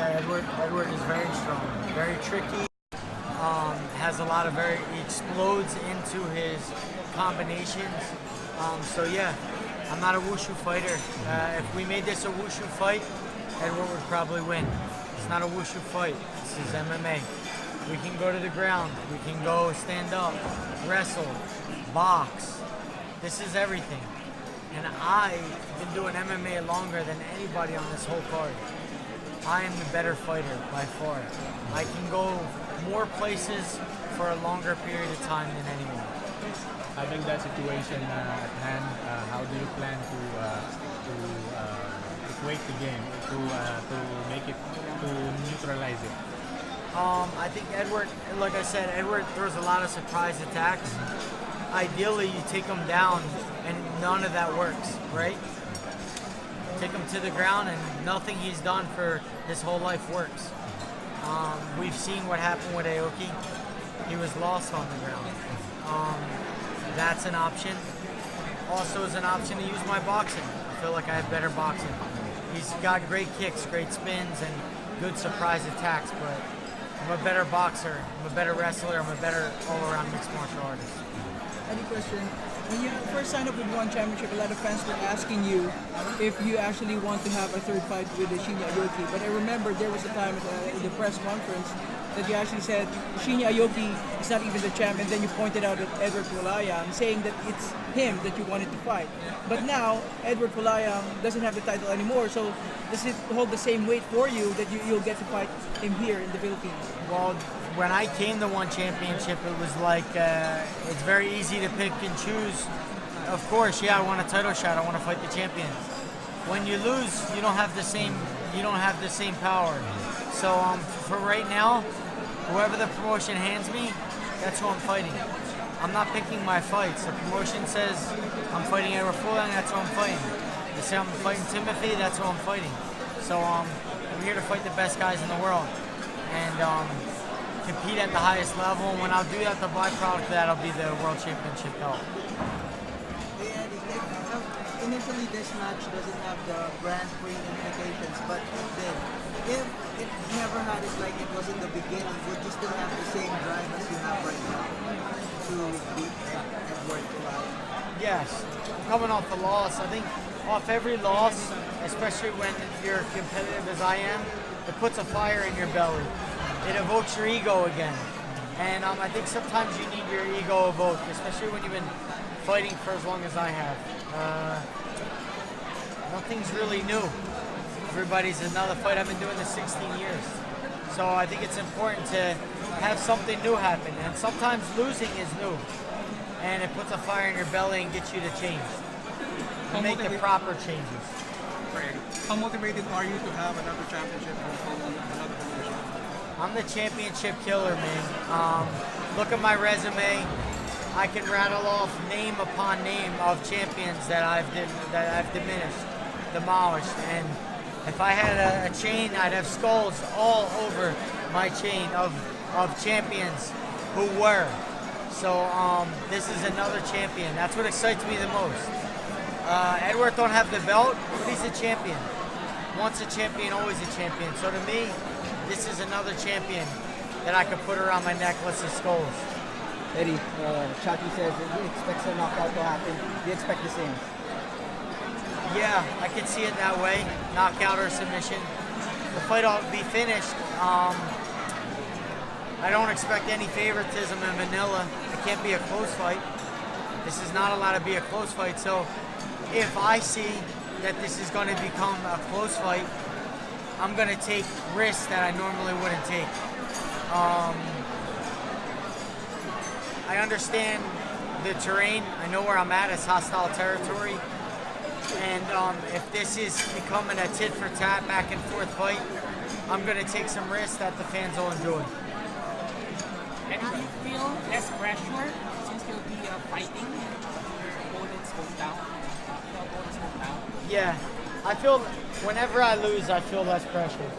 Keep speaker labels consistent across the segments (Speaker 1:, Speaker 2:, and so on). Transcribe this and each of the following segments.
Speaker 1: Yeah, Edward is very strong, very tricky. Has a lot of he explodes into his combinations. So yeah, I'm not a wushu fighter. If we made this a wushu fight, Edward would probably win. It's not a wushu fight. This is MMA. We can go to the ground. We can go stand up, wrestle, box. This is everything. And I've been doing MMA longer than anybody on this whole card. I am the better fighter by far. I can go more places for a longer period of time than anyone.
Speaker 2: Having that situation at hand, how do you plan to equate the game, to make it, to neutralize it?
Speaker 1: I think Edward, like I said, Edward throws a lot of surprise attacks. Ideally, you take him down and none of that works, right? Take him to the ground and nothing he's done for his whole life works. We've seen what happened with Aoki. He was lost on the ground. That's an option. Also is an option to use my boxing. I feel like I have better boxing. He's got great kicks, great spins, and good surprise attacks, but I'm a better boxer, I'm a better wrestler, I'm a better all-around mixed martial artist.
Speaker 3: Any question? When you first signed up with One Championship, a lot of fans were asking you if you actually want to have a third fight with Shinya Aoki. But I remember there was a time in the press conference that you actually said Shinya Aoki is not even the champ, and then you pointed out at Eduard Folayang, saying that it's him that you wanted to fight. But now Eduard Folayang doesn't have the title anymore, so does it hold the same weight for you that you'll get to fight him here in the Philippines?
Speaker 1: Well, when I came to One Championship, it was like it's very easy to pick and choose. Of course, yeah, I want a title shot. I want to fight the champion. When you lose, you don't have the same. You don't have the same power. So for right now, whoever the promotion hands me, that's who I'm fighting. I'm not picking my fights. The promotion says I'm fighting Eduard Folayang, that's who I'm fighting. They say I'm fighting Timothy, that's who I'm fighting. So I'm here to fight the best guys in the world and compete at the highest level. And when I'll do that, the byproduct of that will be the World Championship belt.
Speaker 4: Initially, this match doesn't have the Grand Prix implications, but then, if it never had it like it was in the beginning, would you still have the same drive as you have right now to beat Eduard Folayang?
Speaker 1: Yes, coming off the loss, I think off every loss, especially when you're competitive as I am, it puts a fire in your belly. It evokes your ego again. And I think sometimes you need your ego evoked, especially when you've been fighting for as long as I have. Nothing's really new. Everybody's another fight. I've been doing this 16 years. So I think it's important to have something new happen. And sometimes losing is new. And it puts a fire in your belly and gets you to change. And make the proper changes.
Speaker 5: How motivated are you to have another championship from another promotion?
Speaker 1: I'm the championship killer, man. Look at my resume. I can rattle off name upon name of champions that I've diminished, demolished, and if I had a chain, I'd have skulls all over my chain of champions who were. So this is another champion. That's what excites me the most. Edward don't have the belt, but he's a champion. Once a champion, always a champion. So to me, this is another champion that I could put around my necklace of skulls.
Speaker 4: Eddie, Chucky says that he expects a knockout to happen. Do you expect the same?
Speaker 1: Yeah, I could see it that way, knockout or submission. The fight will be finished. I don't expect any favoritism in Manila. It can't be a close fight. This is not allowed to be a close fight. So if I see that this is going to become a close fight, I'm going to take risks that I normally wouldn't take. I understand the terrain. I know where I'm at. It's hostile territory. And if this is becoming a tit-for-tat, back-and-forth fight, I'm going to take some risks that the fans will enjoy.
Speaker 6: And do you feel less pressure since you'll be fighting your opponent's hometown?
Speaker 1: Yeah. I feel whenever I lose, I feel less pressure.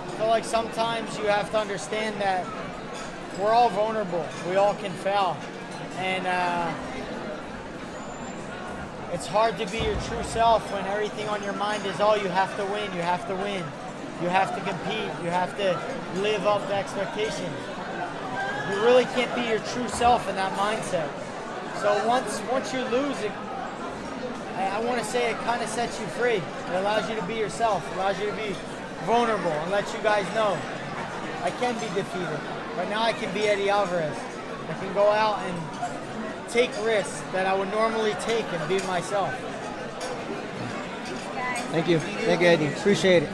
Speaker 1: I feel like sometimes you have to understand that we're all vulnerable. We all can fail. And it's hard to be your true self when everything on your mind is, oh, you have to win, you have to win. You have to compete. You have to live up to expectations. You really can't be your true self in that mindset. So once you lose it, I want to say it kind of sets you free. It allows you to be yourself. It allows you to be vulnerable and let you guys know I can be defeated. But now I can be Eddie Alvarez. I can go out and take risks that I would normally take and be myself.
Speaker 7: Thank you. Thank you, Eddie. Appreciate it.